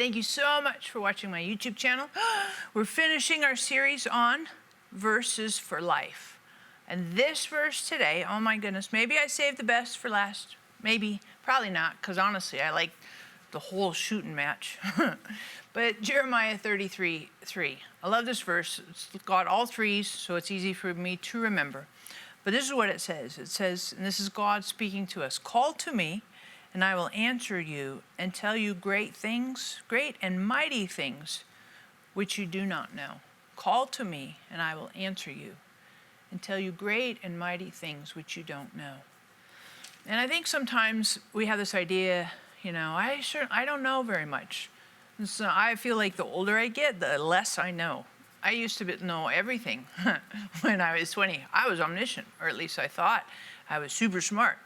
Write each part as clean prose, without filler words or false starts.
Thank you so much for watching my YouTube channel. We're finishing our series on verses for life. And this verse today, oh my goodness, maybe I saved the best for last. Maybe, probably not, because honestly, I like the whole shooting match. But Jeremiah 33:3. I love this verse. It's got all threes, so it's easy for me to remember. But this is what it says. It says, and this is God speaking to us, "Call to me, and I will answer you and tell you great things, great and mighty things, which you do not know. Call to me, and I will answer you and tell you great and mighty things which you don't know." And I think sometimes we have this idea, I don't know very much. And so I feel like the older I get, the less I know. I used to know everything when I was 20. I was omniscient, or at least I thought I was super smart.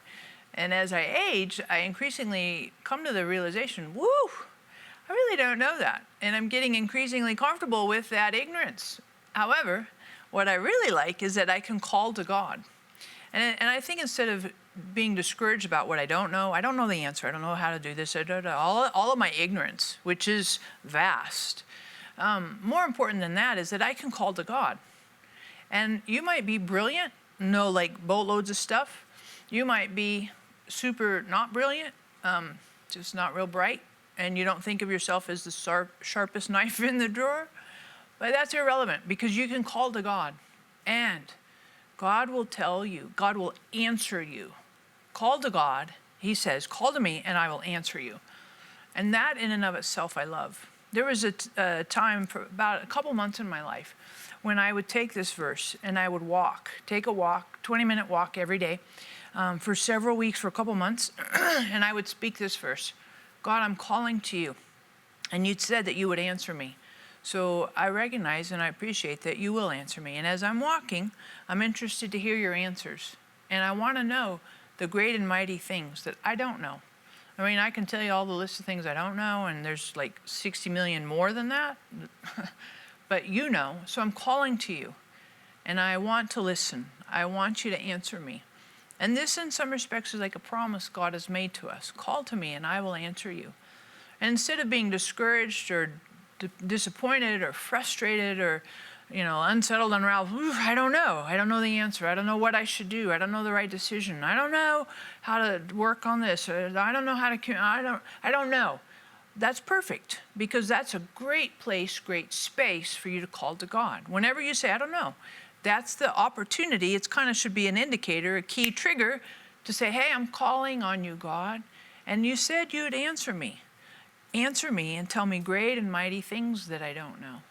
And as I age, I increasingly come to the realization, I really don't know that. And I'm getting increasingly comfortable with that ignorance. However, what I really like is that I can call to God. And I think instead of being discouraged about what I don't know the answer, I don't know how to do this, all of my ignorance, which is vast. More important than that is that I can call to God. And you might be brilliant, know like boatloads of stuff. You might be super not brilliant, just not real bright, and you don't think of yourself as the sharpest knife in the drawer. But that's irrelevant, because you can call to God, and God will tell you, God will answer you. Call to God, he says, call to me and I will answer you. And that in and of itself I love. There was a time for about a couple months in my life when I would take this verse and I would take a walk, 20-minute walk every day, for several weeks, for a couple months, and I would speak this verse. God, I'm calling to you, and you'd said that you would answer me. So I recognize and I appreciate that you will answer me. And as I'm walking, I'm interested to hear your answers. And I want to know the great and mighty things that I don't know. I mean, I can tell you all the list of things I don't know, and there's like 60 million more than that. But you know, so I'm calling to you. And I want to listen. I want you to answer me. And this, in some respects, is like a promise God has made to us. Call to me and I will answer you. And instead of being discouraged or disappointed or frustrated or, unsettled, unraveled, I don't know. I don't know the answer. I don't know what I should do. I don't know the right decision. I don't know how to work on this. I don't know how to, I don't know. That's perfect, because that's a great place, great space for you to call to God. Whenever you say, I don't know, that's the opportunity. It's kind of should be an indicator, a key trigger to say, hey, I'm calling on you, God. And you said you'd answer me. Answer me and tell me great and mighty things that I don't know.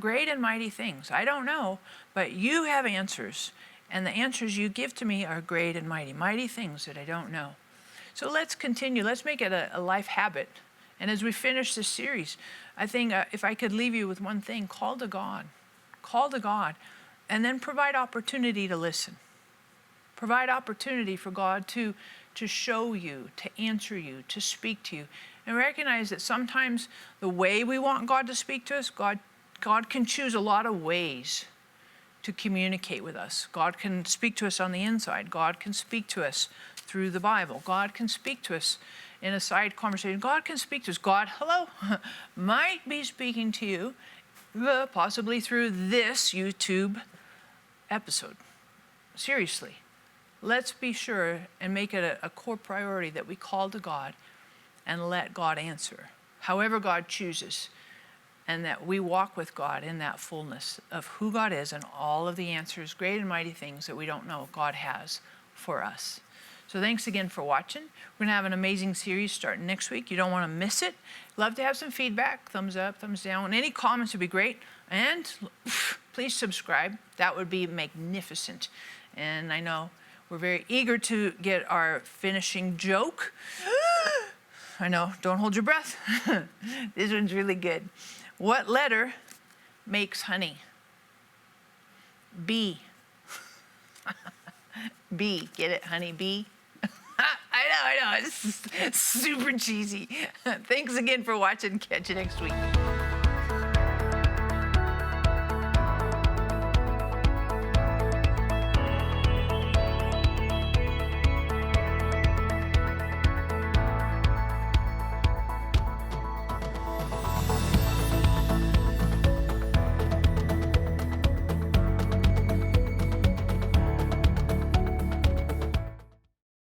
Great and mighty things. I don't know, but you have answers. And the answers you give to me are great and mighty things that I don't know. So let's continue. Let's make it a life habit. And as we finish this series, I think if I could leave you with one thing, call to God. Call to God. And then provide opportunity to listen. Provide opportunity for God to show you, to answer you, to speak to you. And recognize that sometimes the way we want God to speak to us, God can choose a lot of ways to communicate with us. God can speak to us on the inside. God can speak to us through the Bible. God can speak to us in a side conversation. God can speak to us. God, hello, might be speaking to you, possibly through this YouTube episode. Seriously, let's be sure and make it a core priority that we call to God and let God answer, however God chooses, and that we walk with God in that fullness of who God is and all of the answers, great and mighty things that we don't know God has for us. So thanks again for watching. We're going to have an amazing series starting next week. You don't want to miss it. Love to have some feedback, thumbs up, thumbs down. Any comments would be great. And please subscribe. That would be magnificent. And I know we're very eager to get our finishing joke. I know, don't hold your breath. This one's really good. What letter makes honey? B. B. Get it, honey? B. I know. It's super cheesy. Thanks again for watching. Catch you next week.